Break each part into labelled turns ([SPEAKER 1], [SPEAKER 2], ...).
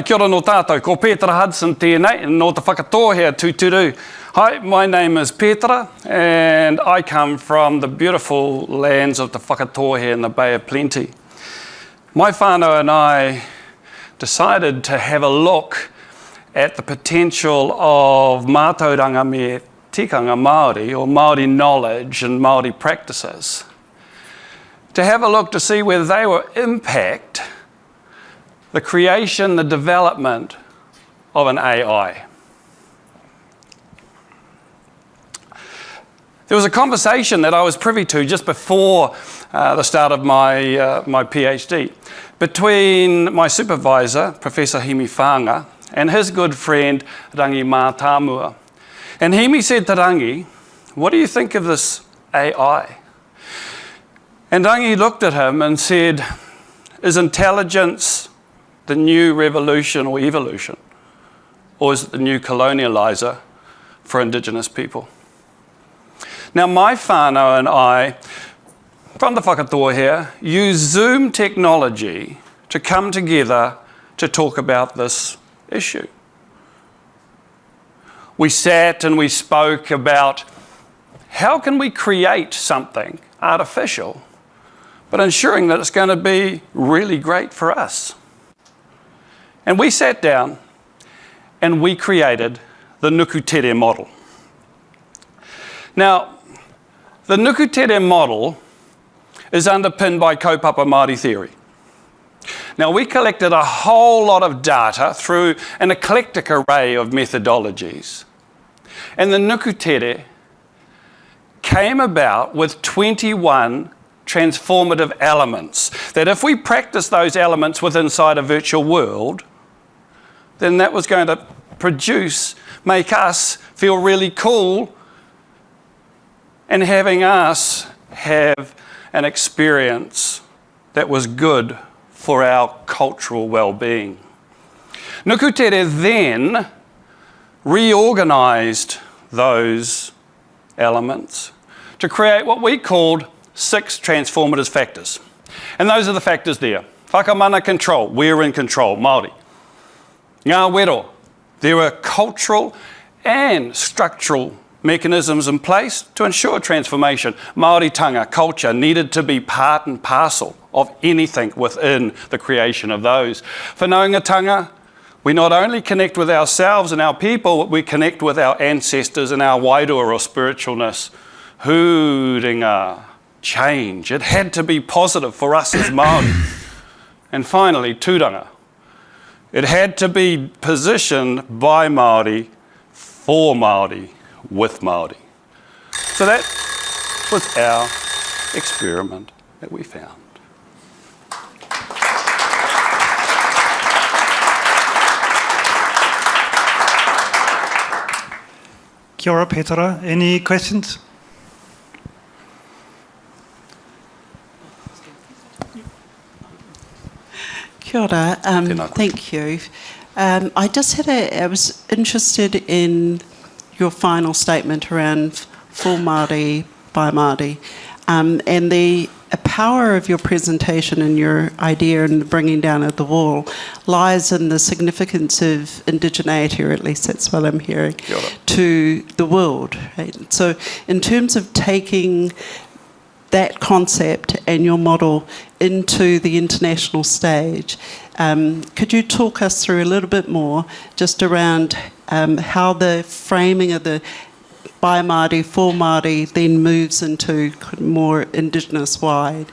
[SPEAKER 1] Kia ora no tātou, ko Petera Hudson tēnei, no te whakatohea tūturu. Hi, my name is Petera, and I come from the beautiful lands of the whakatohea in the Bay of Plenty. My whānau and I decided to have a look at the potential of mātauranga me tikanga Māori, or Māori knowledge and Māori practices. To have a look to see whether they will impact the creation, the development of an AI. There was a conversation that I was privy to just before the start of my PhD between my supervisor, Professor Himi Whanga, and his good friend, Rangi Mātāmua. And Himi said to Rangi, "What do you think of this AI?" And Rangi looked at him and said, "Is intelligence the new revolution or evolution? Or is it the new colonializer for Indigenous people?" Now, my whānau and I, from the whakatohea, use Zoom technology to come together to talk about this issue. We sat and we spoke about how can we create something artificial, but ensuring that it's going to be really great for us. And we sat down and we created the Nukutere model. Now, the Nukutere model is underpinned by kaupapa Māori theory. Now, we collected a whole lot of data through an eclectic array of methodologies. And the Nukutere came about with 21 transformative elements that if we practice those elements within inside a virtual world, then that was going to make us feel really cool and having us have an experience that was good for our cultural well-being. Nukutere then reorganised those elements to create what we called 6 transformative factors. And those are the factors there. Whakamana control, we're in control, Māori. Ngā wero, there were cultural and structural mechanisms in place to ensure transformation. Māoritanga culture needed to be part and parcel of anything within the creation of those. Whanaungatanga, we not only connect with ourselves and our people, but we connect with our ancestors and our wairua or spiritualness. Huringa, change. It had to be positive for us as Māori. And finally, tūranga. It had to be positioned by Māori, for Māori, with Māori. So that was our experiment that we found.
[SPEAKER 2] Kia ora, Petera. Any questions?
[SPEAKER 3] Kia ora. Thank you. I was interested in your final statement around for Māori, by Māori, and the power of your presentation and your idea and the bringing down of the wall lies in the significance of indigeneity, or at least that's what I'm hearing, to the world. Right? So in terms of taking that concept and your model into the international stage, could you talk us through a little bit more just around how the framing of the by Māori, for Māori then moves into more Indigenous-wide?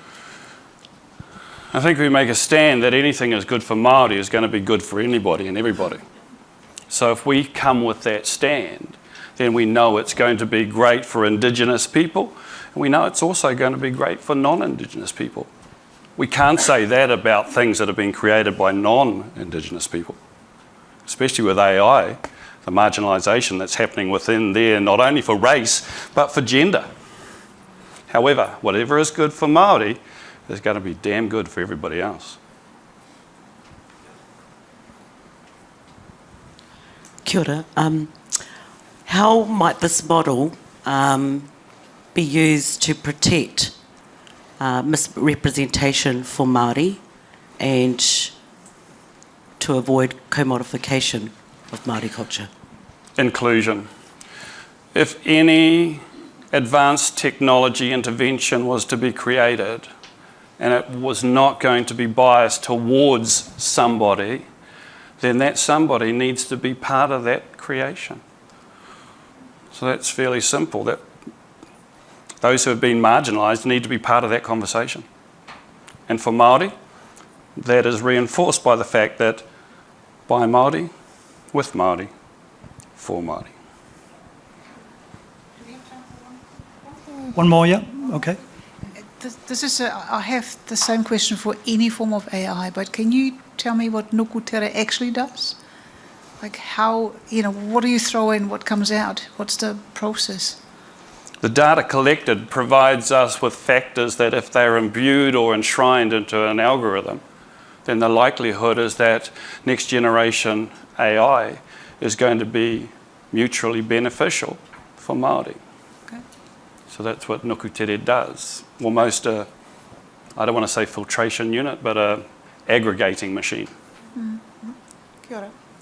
[SPEAKER 1] I think we make a stand that anything is good for Māori is going to be good for anybody and everybody. So if we come with that stand, then we know it's going to be great for Indigenous people, and we know it's also going to be great for non-Indigenous people. We can't say that about things that have been created by non-Indigenous people, especially with AI, the marginalisation that's happening within there, not only for race, but for gender. However, whatever is good for Māori is going to be damn good for everybody else.
[SPEAKER 4] Kia ora. How might this model be used to protect misrepresentation for Māori and to to avoid commodification of Māori culture?
[SPEAKER 1] Inclusion. If any advanced technology intervention was to be created and it was not going to be biased towards somebody, then that somebody needs to be part of that creation. So that's fairly simple, that those who have been marginalised need to be part of that conversation. And for Māori, that is reinforced by the fact that by Māori, with Māori, for Māori.
[SPEAKER 2] One more, yeah? Okay.
[SPEAKER 5] This is I have the same question for any form of AI, but can you tell me what Petera actually does? Like how, what do you throw in, what comes out? What's the process?
[SPEAKER 1] The data collected provides us with factors that if they're imbued or enshrined into an algorithm, then the likelihood is that next generation AI is going to be mutually beneficial for Māori.
[SPEAKER 5] Okay.
[SPEAKER 1] So that's what Nukutere does. Almost a, I don't want to say filtration unit, but a aggregating machine.
[SPEAKER 5] Kia ora.